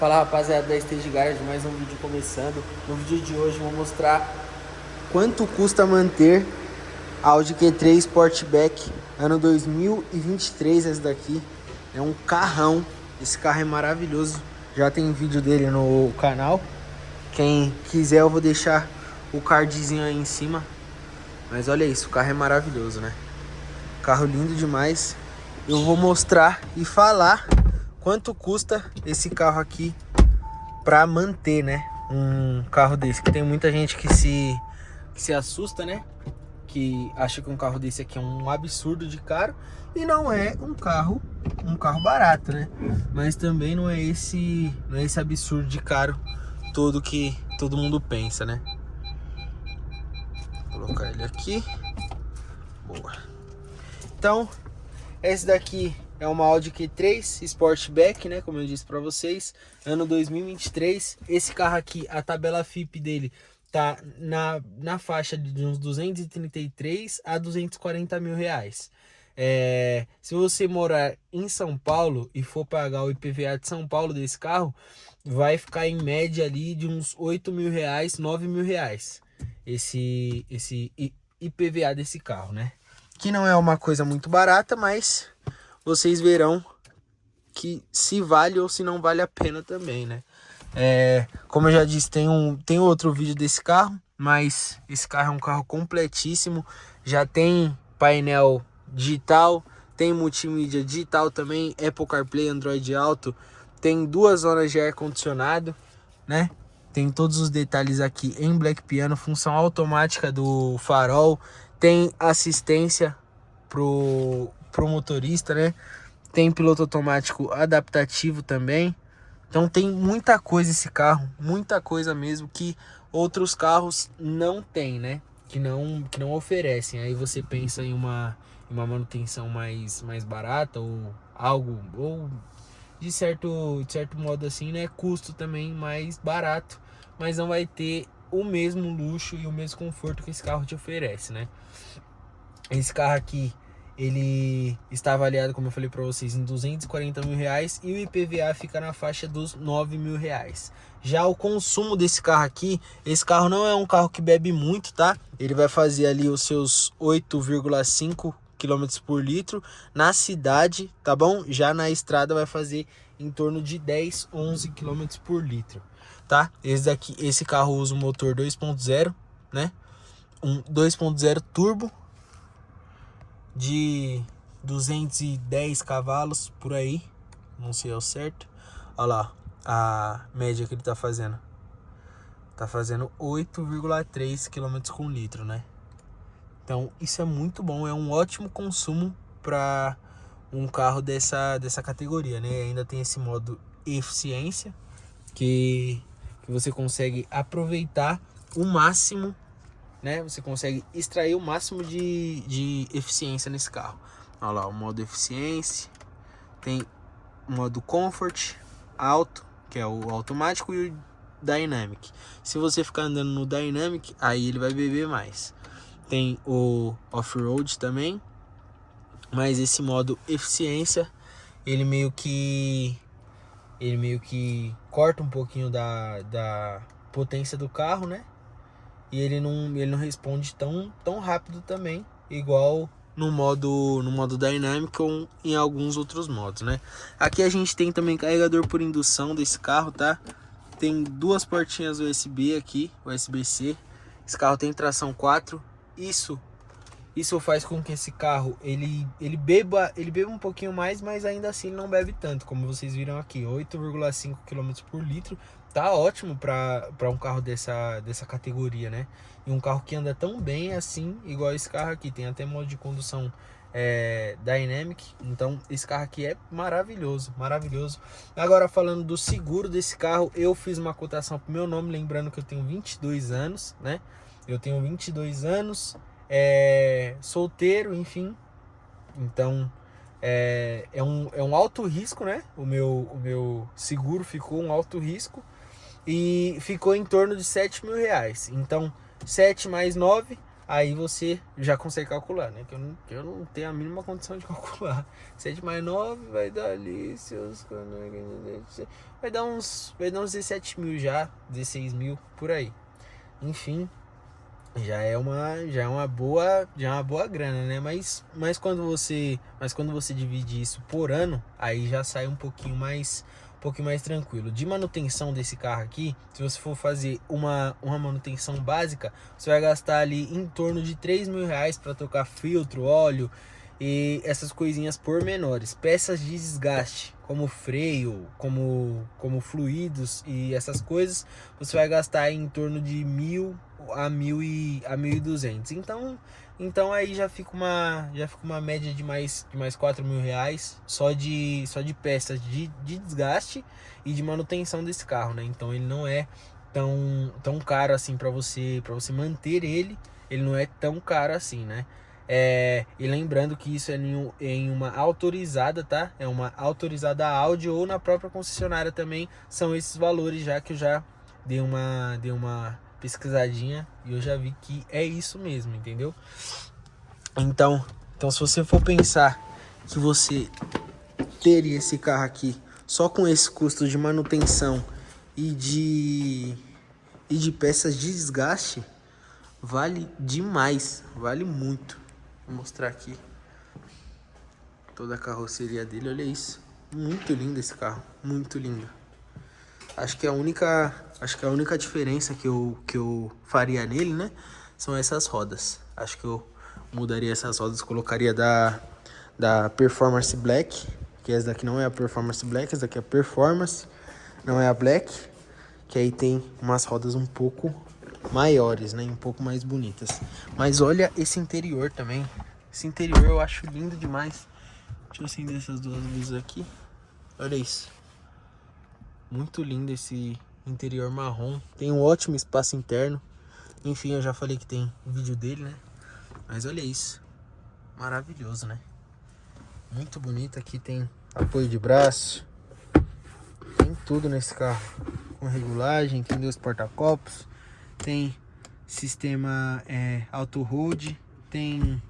Fala rapaziada da Stage Garage, mais um vídeo começando. No vídeo de hoje vou mostrar quanto custa manter a Audi Q3 Sportback ano 2023. Esse daqui é um carrão, esse carro é maravilhoso, já tem vídeo dele no canal. Quem quiser eu vou deixar o cardzinho aí em cima. Mas olha isso, o carro é maravilhoso, né? Carro lindo demais. Eu vou mostrar e falar quanto custa esse carro aqui pra manter, né? Um carro desse, que tem muita gente que se assusta, né? Que acha que um carro desse aqui é um absurdo de caro. E não é um carro barato, né? Mas também não é esse absurdo de caro todo que todo mundo pensa, né? Vou colocar ele aqui. Boa. Então, esse daqui é uma Audi Q3 Sportback, né? Como eu disse para vocês, ano 2023. Esse carro aqui, a tabela FIP dele tá na faixa de uns 233 a 240 mil reais. Se você morar em São Paulo e for pagar o IPVA de São Paulo desse carro, vai ficar em média ali de uns 8 mil reais, 9 mil reais. Esse IPVA desse carro, né? Que não é uma coisa muito barata, mas vocês verão que se vale ou se não vale a pena também, né? Como eu já disse, tem outro vídeo desse carro, mas esse carro é um carro completíssimo. Já tem painel digital, tem multimídia digital também, Apple CarPlay, Android Auto, tem 2 zonas de ar-condicionado, né? Tem todos os detalhes aqui em Black Piano, função automática do farol, tem assistência pro motorista, né? Tem piloto automático adaptativo também. Então tem muita coisa esse carro, muita coisa mesmo que outros carros não tem, né? Que não oferecem. Aí você pensa em uma manutenção mais barata ou algo, ou de certo modo assim, né? Custo também mais barato, mas não vai ter o mesmo luxo e o mesmo conforto que esse carro te oferece, né? Esse carro aqui, ele está avaliado, como eu falei para vocês, em 240 mil reais e o IPVA fica na faixa dos 9 mil reais. Já o consumo desse carro aqui, esse carro não é um carro que bebe muito, tá? Ele vai fazer ali os seus 8,5 km por litro na cidade, tá bom? Já na estrada vai fazer em torno de 10, 11 km por litro, tá? Esse carro usa um motor 2.0, né? Um 2.0 turbo de 210 cavalos por aí, não sei ao certo. Olha lá a média que ele tá fazendo. Tá fazendo 8,3 km com litro, né? Então isso é muito bom, é um ótimo consumo para um carro dessa categoria, né? Ainda tem esse modo eficiência que você consegue aproveitar o máximo, né? Você consegue extrair o máximo de eficiência nesse carro. Olha lá, o modo eficiência, tem o modo comfort, auto, que é o automático, e o dynamic. Se você ficar andando no dynamic, aí ele vai beber mais. Tem o off-road também, mas esse modo eficiência, ele meio que corta um pouquinho da potência do carro, né? E ele não responde tão rápido também, igual no modo dinâmico ou em alguns outros modos, né? Aqui a gente tem também carregador por indução desse carro, tá? Tem 2 portinhas USB aqui, USB-C. Esse carro tem tração 4. Isso faz com que esse carro ele beba um pouquinho mais, mas ainda assim ele não bebe tanto, como vocês viram aqui, 8,5 km por litro. Tá ótimo para um carro dessa categoria, né? E um carro que anda tão bem assim, igual esse carro aqui. Tem até modo de condução Dynamic. Então esse carro aqui é maravilhoso, maravilhoso. Agora falando do seguro desse carro, eu fiz uma cotação pro meu nome, lembrando que eu tenho 22 anos, né? Eu tenho 22 anos, solteiro, enfim. Então é um alto risco, né? O meu seguro ficou um alto risco e ficou em torno de 7 mil reais. Então 7 mais 9, aí você já consegue calcular, né? Que eu não tenho a mínima condição de calcular. 7 mais 9 vai dar ali seus... Vai dar uns 17 mil já, 16 mil, por aí. Enfim, já é uma boa grana, né? Mas quando você divide isso por ano, aí já sai um pouquinho mais tranquilo. De manutenção desse carro aqui, se você for fazer uma manutenção básica, você vai gastar ali em torno de 3 mil reais para trocar filtro, óleo e essas coisinhas pormenores. Peças de desgaste, como freio, como fluidos e essas coisas, você vai gastar em torno de 1.000 a 1.200. Então aí já fica uma média de mais 4 mil reais só de peças de desgaste e de manutenção desse carro, né? Então ele não é tão caro assim para você manter ele não é tão caro assim, né? E lembrando que isso é em uma autorizada, tá? É uma autorizada Audi, ou na própria concessionária também são esses valores, já que eu já dei uma pesquisadinha e eu já vi que é isso mesmo, entendeu? Então se você for pensar que você teria esse carro aqui só com esse custo de manutenção e de peças de desgaste, vale demais, vale muito. Vou mostrar aqui toda a carroceria dele, olha isso. Muito lindo esse carro, muito lindo. Acho que a única diferença que eu faria nele, né, são essas rodas. Acho que eu mudaria essas rodas, colocaria da Performance Black, que essa daqui não é a Performance Black, essa daqui é a Performance, não é a Black, que aí tem umas rodas um pouco maiores, né, um pouco mais bonitas. Mas olha esse interior também. Esse interior eu acho lindo demais. Deixa eu acender essas duas luzes aqui. Olha isso. Muito lindo esse interior marrom. Tem um ótimo espaço interno. Enfim, eu já falei que tem vídeo dele, né? Mas olha isso. Maravilhoso, né? Muito bonito. Aqui tem apoio de braço. Tem tudo nesse carro. Com regulagem, tem 2 porta-copos. Tem sistema auto-hold. Tem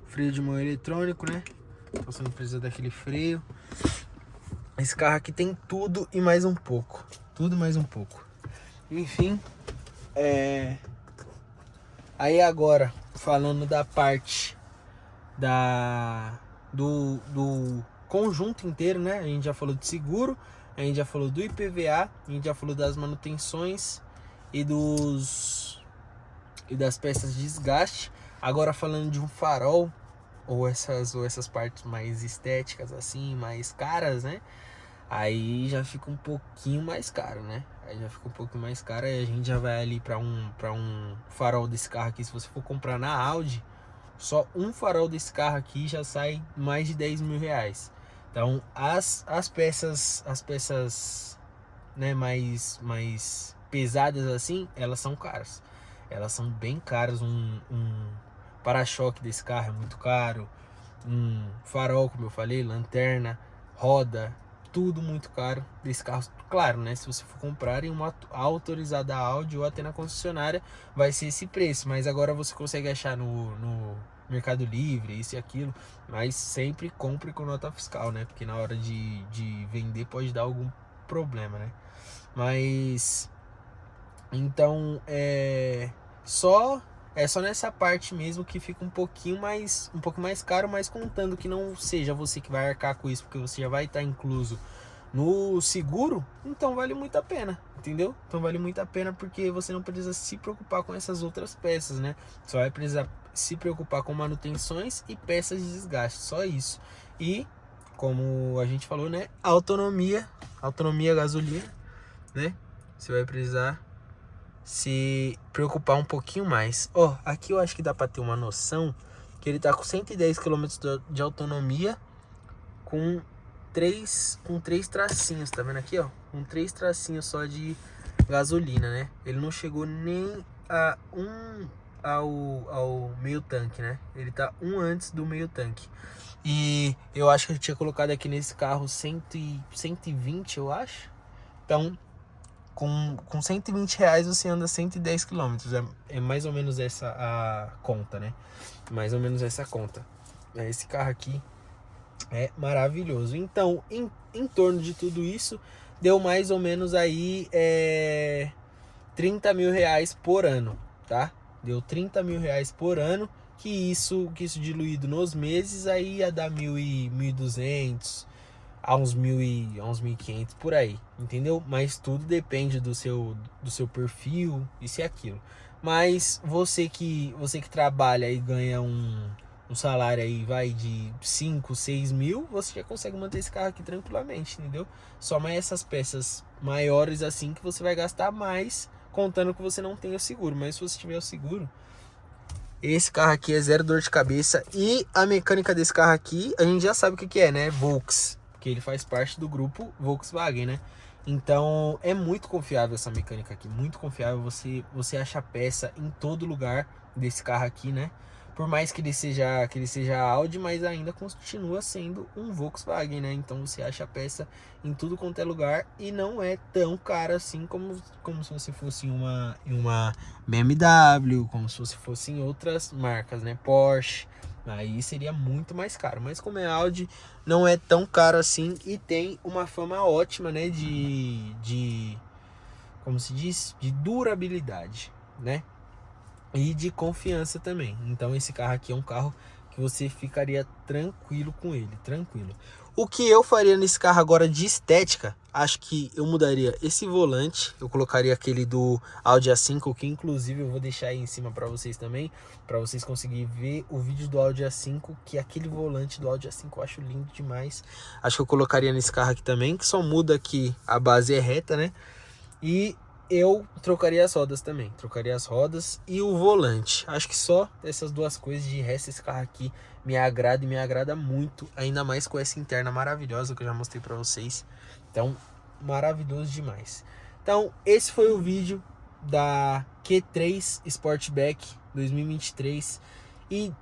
freio de mão eletrônico, né? Então você não precisa daquele freio. Esse carro aqui tem tudo e mais um pouco. Tudo e mais um pouco. Enfim, aí agora, falando da parte do conjunto inteiro, né? A gente já falou de seguro, a gente já falou do IPVA, a gente já falou das manutenções e das peças de desgaste. Agora falando de um farol, ou essas partes mais estéticas assim, mais caras, né? Aí já fica um pouquinho mais caro, né? Aí já fica um pouquinho mais caro. Aí a gente já vai ali para um farol desse carro aqui. Se você for comprar na Audi, só um farol desse carro aqui já sai mais de 10 mil reais. Então as peças, né, mais pesadas assim, elas são caras. Elas são bem caras. Um para-choque desse carro é muito caro. Um farol, como eu falei, lanterna, roda, tudo muito caro desse carro. Claro, né? Se você for comprar em uma autorizada Audi ou até na concessionária, vai ser esse preço. Mas agora você consegue achar no Mercado Livre, isso e aquilo. Mas sempre compre com nota fiscal, né? Porque na hora de vender pode dar algum problema, né? Mas então é só nessa parte mesmo que fica um pouco mais caro, mas contando que não seja você que vai arcar com isso, porque você já vai estar incluso no seguro, então vale muito a pena, entendeu? Então vale muito a pena porque você não precisa se preocupar com essas outras peças, né? Só vai precisar se preocupar com manutenções e peças de desgaste, só isso. E como a gente falou, né? Autonomia gasolina, né? Você vai precisar se preocupar um pouquinho mais. Ó, aqui eu acho que dá para ter uma noção que ele tá com 110 km de autonomia com três tracinhos, tá vendo aqui, ó? Com 3 tracinhos só de gasolina, né? Ele não chegou nem ao meio tanque, né? Ele tá antes do meio tanque. E eu acho que eu tinha colocado aqui nesse carro 120, eu acho. Então com 120 reais você anda 110 quilômetros. É mais ou menos essa a conta, né? Mais ou menos essa conta. Esse carro aqui é maravilhoso. Então, em torno de tudo isso, deu mais ou menos aí 30 mil reais por ano, tá? Deu 30 mil reais por ano, que isso diluído nos meses, aí ia dar 1.200 a uns 1.500 por aí, entendeu? Mas tudo depende do seu perfil, isso e aquilo. Mas você que trabalha e ganha um salário aí, vai de 5, 6 mil, você já consegue manter esse carro aqui tranquilamente, entendeu? Só mais essas peças maiores assim que você vai gastar mais, contando que você não tem o seguro. Mas se você tiver o seguro, esse carro aqui é zero dor de cabeça. E a mecânica desse carro aqui, a gente já sabe o que é, né? Volks, que ele faz parte do grupo Volkswagen, né? Então é muito confiável essa mecânica aqui, muito confiável. Você acha peça em todo lugar desse carro aqui, né? Por mais que ele seja Audi, mas ainda continua sendo um Volkswagen, né? Então você acha peça em tudo quanto é lugar e não é tão caro assim como se você fosse uma BMW, como se você fosse em outras marcas, né? Porsche, aí seria muito mais caro. Mas como é Audi, não é tão caro assim e tem uma fama ótima, né? Como se diz? De durabilidade, né? E de confiança também. Então esse carro aqui é um carro que você ficaria tranquilo com ele, tranquilo. O que eu faria nesse carro agora de estética, acho que eu mudaria esse volante, eu colocaria aquele do Audi A5, que inclusive eu vou deixar aí em cima para vocês também, para vocês conseguirem ver o vídeo do Audi A5, que aquele volante do Audi A5 eu acho lindo demais. Acho que eu colocaria nesse carro aqui também, que só muda que a base é reta, né? E eu trocaria as rodas também, trocaria as rodas e o volante. Acho que só essas duas coisas. De resto, esse carro aqui me agrada e me agrada muito, ainda mais com essa interna maravilhosa que eu já mostrei pra vocês. Então, maravilhoso demais. Então, esse foi o vídeo da Q3 Sportback 2023 e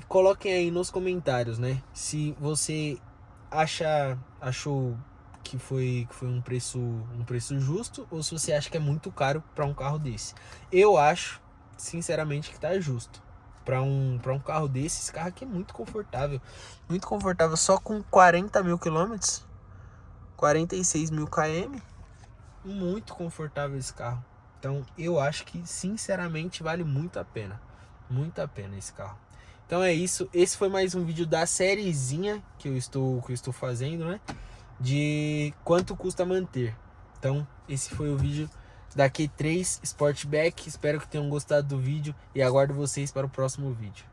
coloquem aí nos comentários, né, se você achou que foi um preço justo, ou se você acha que é muito caro para um carro desse. Eu acho, sinceramente, que tá justo. Para um carro desse, esse carro aqui é muito confortável, só com 40 mil quilômetros, 46 mil km, muito confortável esse carro. Então eu acho que, sinceramente, vale muito a pena esse carro. Então é isso, esse foi mais um vídeo da sériezinha que eu estou fazendo, né, de quanto custa manter. Então esse foi o vídeo da Q3 Sportback. Espero que tenham gostado do vídeo e aguardo vocês para o próximo vídeo.